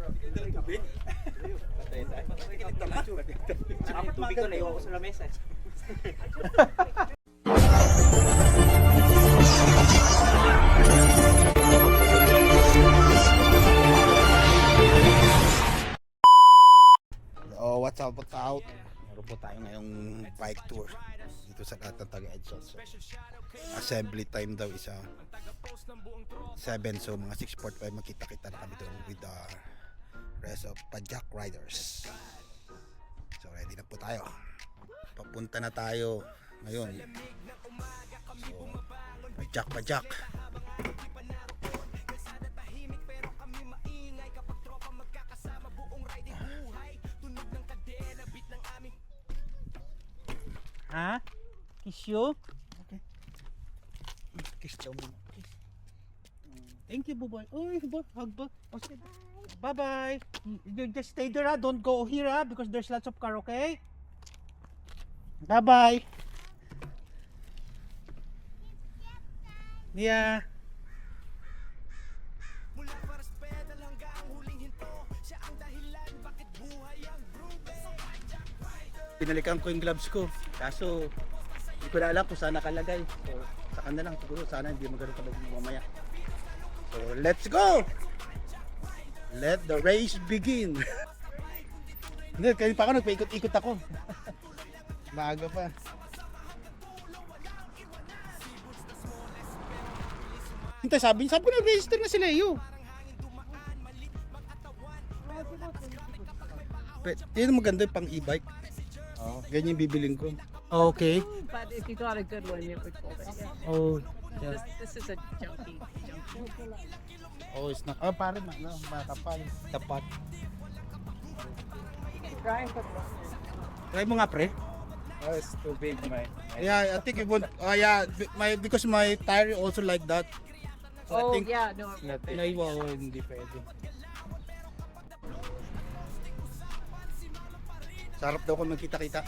Tubig? Ang tubig ko na iwan ko sa lamesa. Oh, what's up, what's out? Meron po tayo ngayong bike tour dito sa lahat ng taga-Edson. So, assembly time daw isa 7, so mga 6:45 makita-kita na kami doon with the rest of Pajak riders. So ready na po tayo. Papunta na tayo ngayon. So, Pajak. Ha? Kiss you? Okay. Kiss daw muna. Thank you, Buboy. Oh, hug ba? Oh, sige. Bye-bye. You just stay there, ha? Don't go here, ha? Because there's lots of car, okay? Bye-bye. Yeah. Pinalikan ko yung gloves ko. Kaso, hindi ko na alam kung saan nakalagay. So, saka na lang siguro. Sana hindi magkaroon ka mamaya. So, let's go! Let the race begin! Hindi, kaya pa ako nagpaikot-ikot ako. Maaga pa. Hintay, sabi nag-register na si Leo. Yun maganda yung pang e-bike. Oh, ganyan yung bibiling ko. Okay. But if you got a good one, it would fold it. Yeah. Oh, yeah. This is a junky. Oh, it's not. Oh, pare, makapal. Tapat. Try and put one. Try mo nga, pre. Oh, it's too big, my. Yeah, I think it won't. Yeah, because my tire also like that. So I Oh think yeah, no. naiwa, hindi pwede. Sarap daw kung magkita-kita.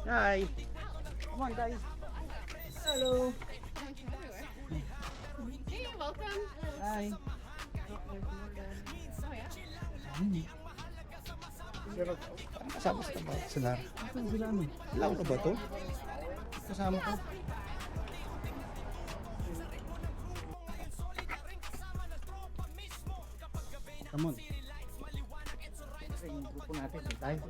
Hi. Come on, guys. Hello. Hey, welcome. Hi. Kasama sa ba? Sila. Sila ano? Sila ko ba to? Kasama ko. Come on. Yung grupo natin, tayo.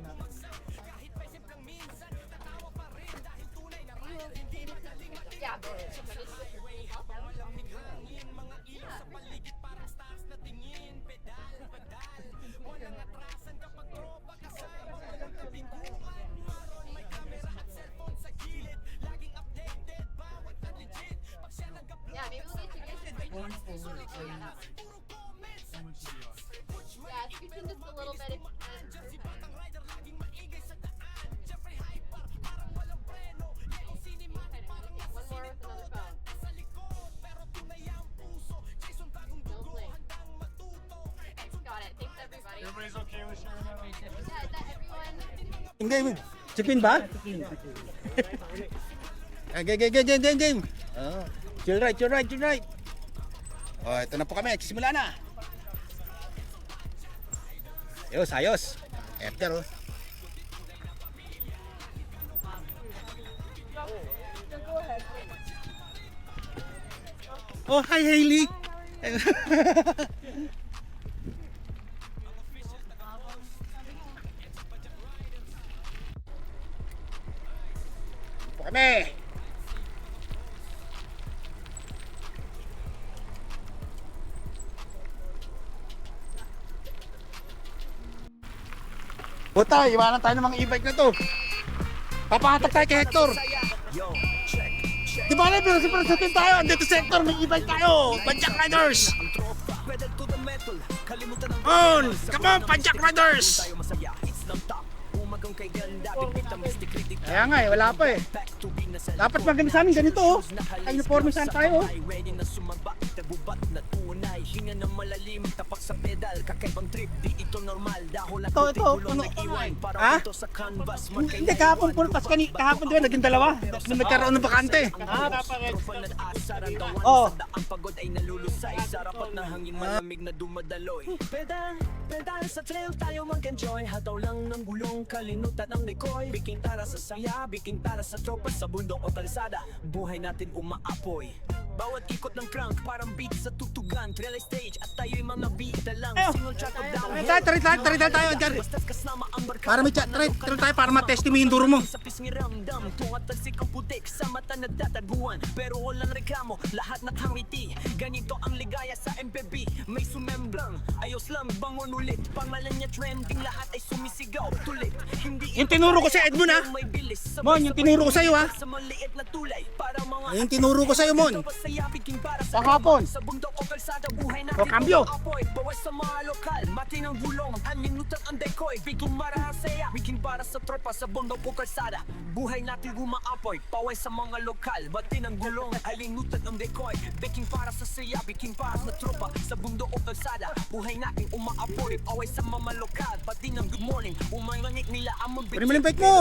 Yeah. Yeah, maybe we'll get you guys to drink. Oh, yeah, that one. Yeah, scoot in just a little bit if you can. One more with another phone. No blink. Got it. Thanks, everybody. Everybody's okay with sharing that? Yeah, is that everyone? Game. Chipin ba? Game. Oh. Chill right. Oh, ito na po kami. Simula na. Ayos. After, oh. Oh, hi, Hailey. Kami. Buta, iwanan tayo ng mga e-bike na to. Papahatak tayo kay Hector. Di ba na, pero sa team tayo. Andito sa Hector, may e-bike tayo. Pajak Riders. On! Come on, Pajak Riders. Kaya nga eh, wala pa eh. Dapat maganda sa amin ganito oh. Uniforme saan tayo oh. Nabubat na tunay, hinga ng malalim, tapak sa pedal, kakaibang trip, di ito normal. Dahol at Ito, puti, ito, gulong ano? nag-iwan, Ha? para ito sa canvas, Hindi, kahapon puro pas kahapon din naging dalawa. Nung nagkaroon ng bakante. Tropa na asaran, tawanan Oh. sa daang pagod ay nalulusay, sa rapat na hangin malamig na dumadaloy. Pedal sa trail tayo mag-enjoy, hataw lang ng gulong, kalimutan ang likoy. Biking tara sa saya, biking tara sa tropa, sa bundok o kalsada, buhay natin umaapoy. Bawat ikot ng crank, parang beat sa tutugan, trail ay stage at tayo'y mga bida lang. Ayaw. Single track of downhill. Tari tayo, Edgar. Basta't kasama ang barkada. Para may chat, try tayo para matest mo yung duro mo. Sa pisngi ramdam, tungat tagsik ang putik sa mata na dataguan. Pero walang reklamo, lahat nakangiti. Ganito ang ligaya sa MPB, may sumemblang. Ayos lang, bangon ulit, pangalan niya trending, lahat ay sumisigaw. Tulit, hindi Yung tinuro ko sa Edmond, ha? may bilis. Mon, yung tinuro ko sa'yo, ha? Sa maliit na tulay, para mga Yung tinuro ko sa'yo, Mon. Kahapon. sa bundok o kalsada, buhay natin O, cambio. umaapoy. Bawas sa mga lokal, mati ng gulong, anlinutan ang decoy. Bigong marahasaya, biging para sa tropa, sa bundok o kalsada, buhay natin umaapoy. Paway sa mga lokal, mati ng gulong, anlinutan ang decoy. Biging para sa saya, biging para sa tropa, sa bundok o kalsada, buhay natin umaapoy. Paway sa mga lokal, mati ng good morning, umayanik nila ang Pwede mo yung bike mo.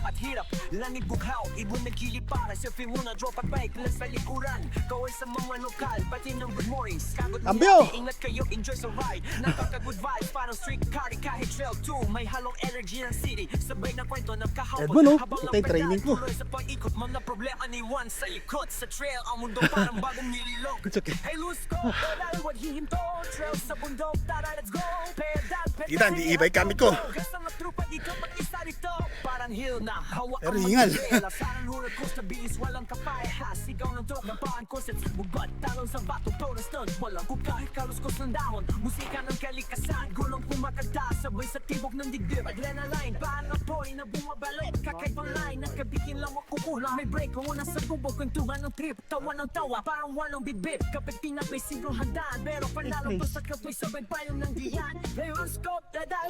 At hirap, langit bughaw, ibon nagkiliparan. Surfing muna, drop at bike, lang sa likuran. Kaway sa mga lokal, pati ng good mornings. Kagod Cambio. ingat kayo, enjoy sa ride. Nakaka-good vibes, parang street car, kahit trail 2. May halong energy ng city, sabay na kwento ng kahapon. Edmond, oh. Habang Ito yung ang training ko. tuloy sa pag-ikot, mga problema ni Juan sa ikot. Sa trail, ang mundo parang bagong nililog. It's okay. Hey, loose go, pedal, wag hihinto. Trail sa bundok, tara, let's go. Pedal, pedal. Kita, hindi e-bike gamit ko. Kasama trupa, di ka mag-isa rito. Parang hill na, hawa Pero ang hingal. mag-trail. Asaran roller coaster, bilis, walang kapayahas. Sigaw ng drog, napaan concept. Bubat, talon sa bato, bonus stunt. Walang kung kahit kaluskos ng dahon. Musika ng kalikasan, gulong kumakanta. Sabay sa tibok ng digdib. Adrenaline, parang apoy na bumabalot. Kakaibang line, nagkabikin lang ang kukulang. May break, kung nasa gubog, kwentuhan ng trip. Tawa ng tawa, parang walang bibip. Kapit tinapay, sigurong handaan. Pero panalo to sa kapay, sabay payong ng diyan. Ngayon, scope, pedal.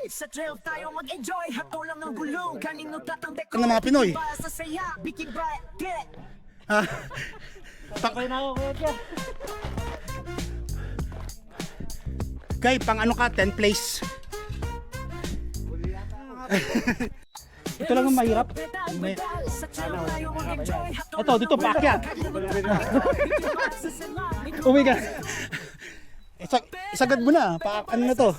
Sa trail tayo mag-enjoy. Hataw lang ng gulong, kanino tatang deco. Ano mga Pinoy? Para sa saya, biking bright, get it. Ha? Pakay na ako, kuya. Guy, pang ano ka, 10 place. Ito lang ang mahirap. May- Ito, dito paakyat. Oh my God. Isagad mo na. Ano na to?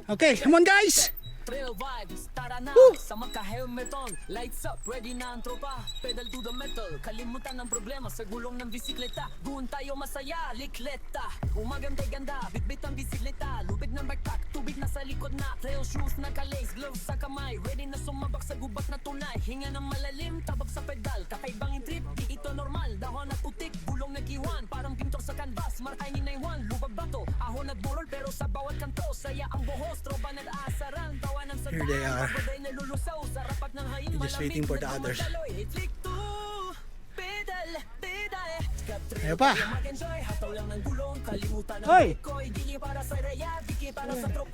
Okay, come on guys. Trail vibes, tara na, sa magka-helmet on. Lights up, ready na ang tropa. Pedal to the metal, kalimutan ang problema sa gulong ng bisikleta. Doon tayo masaya, likleta. Umaganda'y ganda, bitbit ang bisikleta. Lubid ng backpack, tubig na sa likod na. Trail shoes, naka-lace, gloves sa kamay. Ready na sumabak sa gubat na tunay. Hinga ng malalim, tabak sa pedal. Kakaibang trip, di ito normal. Dahon at utik, gulong nag-iwan. Parang pintor sa canvas, markay ni Naiwan. Lubag bato, ahon at burol, pero sa bawat kanto. Saya ang buhos, tropa nag-aasaran. Here they are. Just waiting for the others. Ayo pa. Hoy!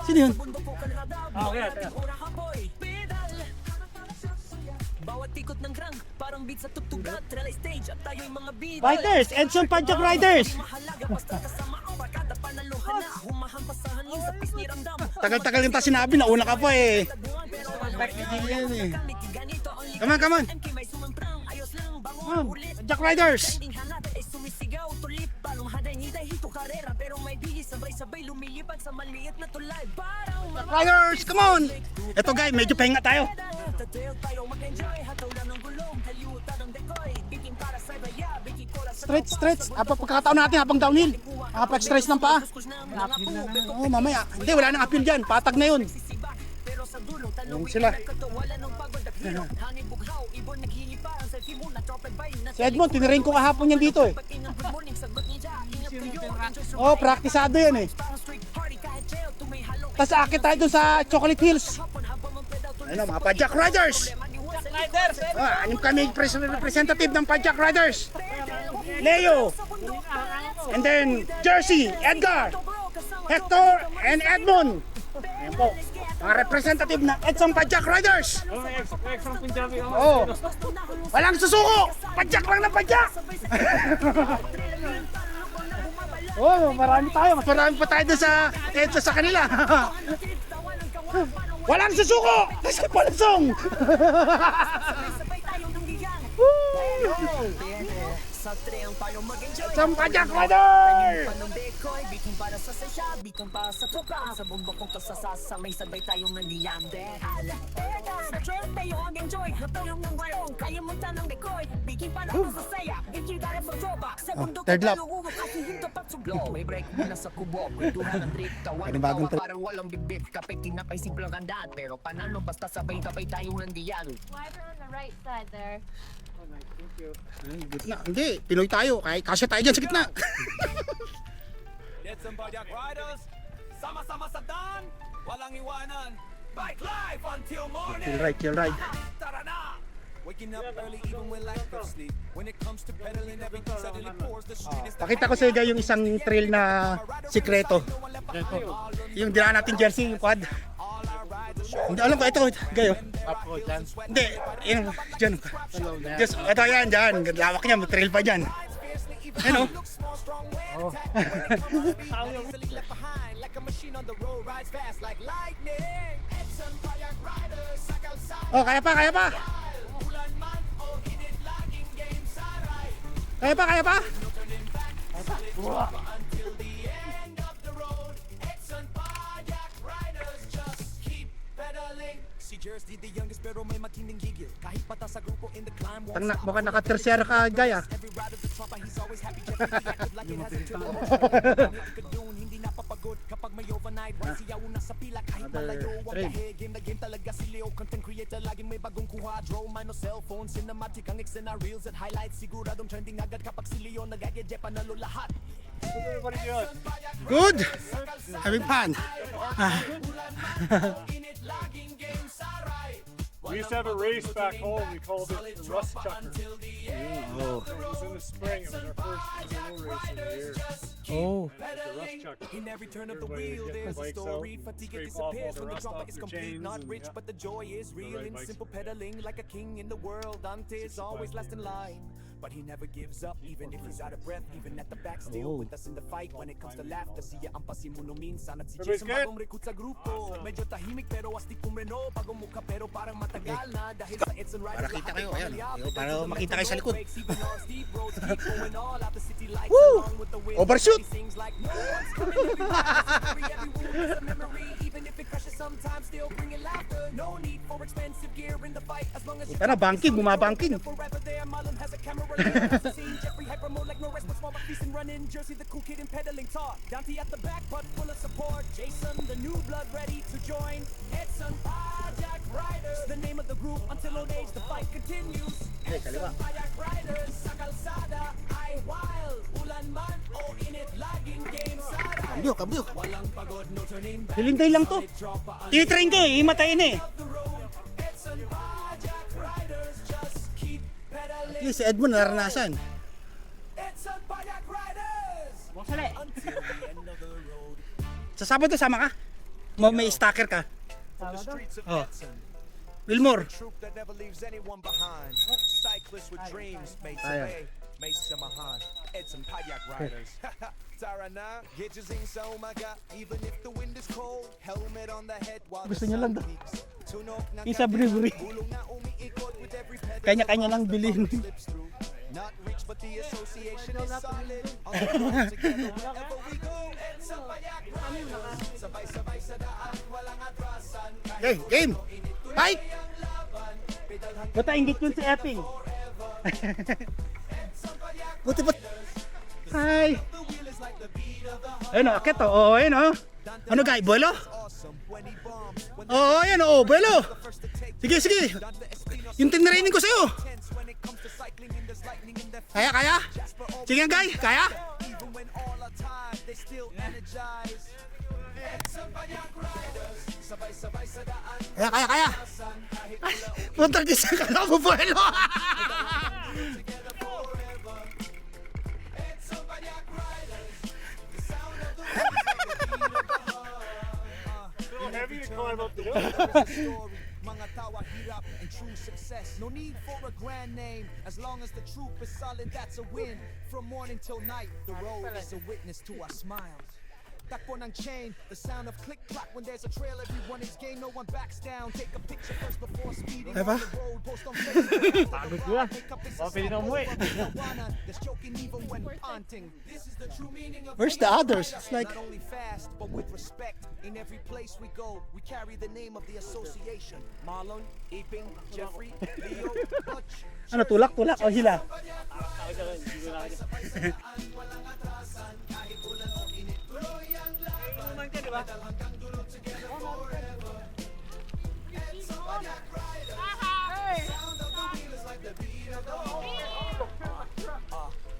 Sino yun? Bawat ikot ng crank, parang beat sa tugtugan. Trail stage at tayo'y mga beat. Riders! Edson Padjak Riders! Mahalaga basta kasama ang barkada, panaluhan na. Humahampas sa hangin sa pisngi ramdam. Tagal-tagal yung ta sinabi, nauna ka pa eh. Come on, come on! Come on, Padjak Riders! Riders, come on! Ito guys, medyo pahinga tayo. Stretch. Pagkakataon natin habang downhill. Pag-stretch ng paa. Oh, mamaya. Hindi, wala nang appeal dyan. Patag na yun. Yan sila. Si Edmond, tinirain ko kahapon yan dito eh. Oh, praktisado yan eh. Tapos akit tayo dun sa Chocolate Hills. Ano, mga Padjak Riders. Ano kami representative ng Padjak Riders. Leo. And then Jersey, Edgar, Hector, and Edmond. Ayan po. Mga representative ng Edson Padjak Riders. Oh, ex ang Punjabi ako. Oh. Walang susuko. Padjak lang ng Padjak. Oh, marami tayo. Mas marami pa tayo doon sa Edson sa kanila. Walang susuko. Kasi palasong. Sa treang tayo mag-enjoy. Edson Padjak Riders. Panong decoy, bikin para sa sasya, bikin para sa tropa. Sa bundok kong kasasasa, may sabay tayong nandiyander. Sa trail tayo mag-enjoy, natulong ng walong, kaya mo tanong decoy, bikin para sa saya, bikin para sa tropa. Sa bundok third lap. tayo uwag kasi hindi pagsublo. May break muna sa kubo, kwentuhan ng trip, tawan ng Panibagong tawa, parang walang bibit. Kapit kinapay simple ang handaan, pero panalo basta sabay-sabay tayong nandiyan. Wiper on the right side there. Gitna. Hindi, Pinoy tayo. Kasya tayo dyan sa gitna. Edson Padjak Riders, sama-sama sa daan, walang iwanan. Bike life until morning. Chill ride. Tara na! Waking up early even when life goes sleep. When it comes to pedaling, everything suddenly pours. The street is the Pakita ko sa iyo yung isang trail na sikreto. Yung dinaan natin jersey, yung quad. Hindi alam ko, ito, gayo. Hindi, yun, dyan. Just, ito yan, dyan. Lawak niya, may trail pa dyan. Ano? easily left behind like a machine on the road, rides fast like lightning. Edson Padjak Riders, sa kalsada. Oh, kaya pa. Ulan man o init, laging game sa ride. Kaya pa. Until the end of the road, Edson Padjak Riders, just keep pedaling. Si Jersey the youngest pero may matinding gigil. Kahit pata sa grupo in the climb, walks Tang baka naka-tertiary ka, Jaya. every ride of the tropa, he's always happy. Jeffrey acted like it hasn't turned Kadun, hindi napapagod kapag may overnight. Once siya una sa pila kahit malayo. Wag train. kahe, game na game talaga si Leo. Content creator, laging may bagong quadro. Mano cellphone, cinematic ang eksena, reels at highlights. Siguradong trending agad kapag si Leo nag-agedje, panalo lahat. Everybody doing? Good. Having fun. Init, laging game sa ride. We used to have a race back home. We called it the Rust Chucker. Oh. It was in the spring. It was our first enduro race of the year. Oh. The Rust Chucker. In every turn of the Everybody wheel, would get there's their a bikes story. out, Fatigue scrape off all disappears the when the rust dropper off is their complete. chains Not and, rich, yeah. but the joy is real. ride In bikes. simple pedaling, like a king in the world. Dante is always last in line. But he never gives up, even if he's out of breath. Even at the back, still with us in the fight. When it comes to laughter, siya ang pasimuno minsan. At si Everybody's Jason good? bagong recruit sa grupo. Medyo tahimik pero astig pumreno. Bagong mukha pero parang matagal na. Dahil sa Edson Riders, Para kita lahat kayo, ay ayan. pamilya. Para makita kayo sa likod. Even our steep roads keep going all out. The city lights Woo! along with the wind. Overshoot! He sings like no one's coming. Every wound is a memory. Even if it crashes sometimes, still bringing laughter. No need for expensive gear in the fight. As long as you Tara, banking, bumabangking. forever there. Marlon has a camera. Has the scene. Jeffrey hyper mode like no rest but small but feast and running. Jersey the cool kid and pedaling talk. Dante at the back but full of support. Jason the new blood ready to join. Edson Padjak Riders, the name of the group until old age the fight continues. Edson Padjak Riders, sa kalsada ay wild. Ulan man o init, laging game sa ride. Kabyo. Walang pagod, no turning back. Hilintay lang to. Tropa Tinitrain ko eh, himatayin eh. the road. Edson Padjak Riders, just keep pedaling. Yes, si Edmond naranasan. Edson Padjak Riders. Until the end of the road. Sa Sabado sama ka? May stalker ka? From the streets of Oh. Edson. Wilmore. Troop that never leaves anyone behind. Cyclists with dreams made Ayan. today. May samahan. Edson Padjak Riders. Tara na, get your zing sa umaga. Even if the wind is cold, helmet on the head while Gusto the niya sun lang daw. peaks. Tunok na Isa brewery. gulong na umiikot with every pedal. Kanya-kanya lang bilhin. Slips through. Not rich, but the association is solid. On the road together wherever we go. Edson Padjak Riders. Sabay-sabay sa daan, walang atrasan. Okay, game. Fight! Buta ingit yun si Epping. Buti ba? Hi! Ayun o, akit o. Oo, ayun o. Ano guy, buwelo? Awesome when he bombs. When Oo, ayun o, buwelo. first to take Sige. the Espino Yung tinraining ko sa'yo. tense when it comes to cycling and there's lightning in their Kaya? Sige guy, kaya? even when all are tired they still energize. Edson Padjak Riders, sabay-sabay sa daan. Kaya. Ay, puntang isa ka na ako, buwelo. Together forever. Edson Padjak Riders, the sound of the So heavy to know what I'm about to do. Mga tawa, hirap, and true success. No need for a grand name. As long as the truth is solid, that's a win. From morning till night, the road is a witness to our smiles. Takbo ng chain, the sound of click-clack. When there's a trail, everyone is game, no one backs down. Take a picture first before speeding on Diba? the road. Post on Facebook. Pagod ko yan. Pwede na umuwi. There's joking even when punting. This is the true meaning of Where's the others? It's like, not only fast, but with respect. In every place we go, we carry the name of the association. Marlon, Iping, Jeffrey, Leo, Butch. ano, tulak-tulak o hila?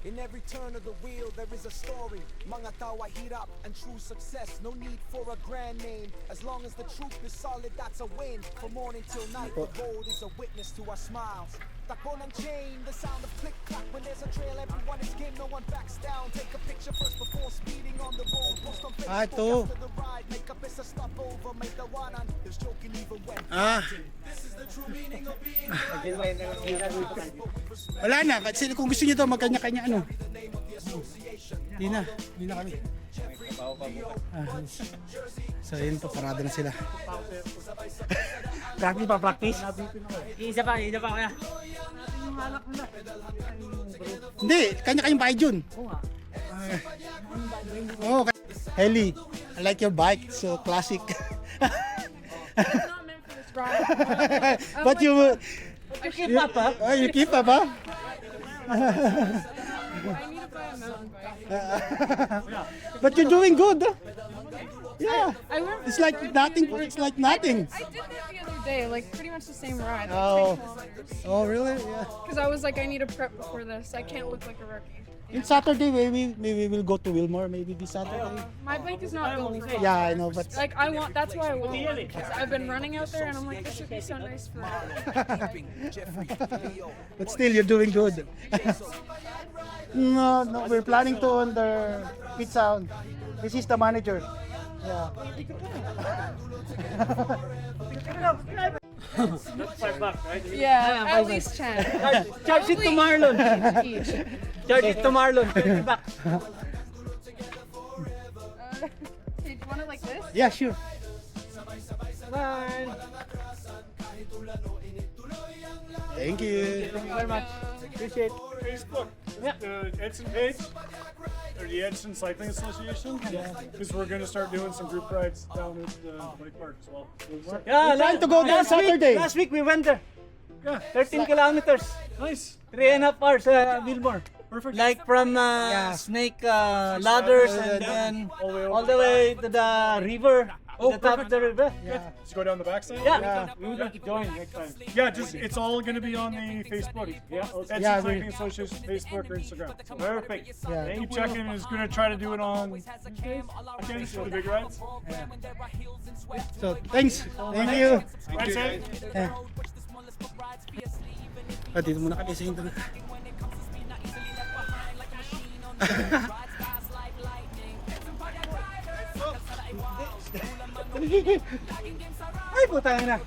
In every turn of the wheel, there is a story. Mga tawa, hirap, and true success. No need for a grand name. As long as the truth is solid, that's a win. From morning till night, the road is a witness to our smiles. Takbo ng chain, the sound of click-clack. When there's a trail, everyone is game, no one backs down. Take a picture first before speeding on the road. Post on Ah, Facebook ito. after the ride. Make up is a stopover, make the one on. There's joking even when Ah, this is the true meaning of being wala na. Kasi kung gusto niyo to, magkanya-kanya ano. Hindi na kami. So yun po, parada na sila. Practice pa, practice? Isa pa kaya. Hindi, kanya-kanyang bike dun. Oh, Heli, I like your bike, so classic. It's not meant for this ride. But you keep up, huh? Oh, you keep up, huh? I need to buy a mountain bike. But you're doing good. Huh? Yeah, I went it's like nothing. It's like nothing. I did that the other day, like pretty much the same ride. Like Oh. 3 kilometers. Oh, really? Yeah. Because I was like, I need to prep before this. I can't look like a rookie. In Saturday, maybe we'll go to Wilmore. Maybe this Saturday. My bike is not built for it. Yeah, I know, but Like I want, that's why I want one. Because I've been running out there and I'm like, this would be so nice for. Jeffrey, Leo. but still, you're doing good. No, we're planning to on the pit sound. This is the manager. Yeah. Yeah, at least 10. Charge it to Marlon. Each. Charge it to Marlon. 30 bucks. Okay, do you want it like this? Yeah, sure. Bye. Thank you. Thank you very much. Appreciate it. Facebook, Yeah. the Edson page, or the Edson Cycling Association, because we're going to start doing some group rides down at the bike park as well. Yeah, trying to go there Saturday. Last week we went there. Yeah, 13 kilometers. nice. 3.5 hours, Wilmore. Perfect. Like from Snake Ladders and then all the way to the river. To the top of the river. Just go down the backside? Yeah. We would like to join next time. Yeah, just it's all going to be on the Facebook. Yeah. Edson Yeah, Cycling Association, Facebook or Instagram. So Perfect. Yeah. keep checking. Is going to try to do it on again for the big rides. So thanks. Thank you. That's it. Dito muna kami sa internet. Ay, putang ina.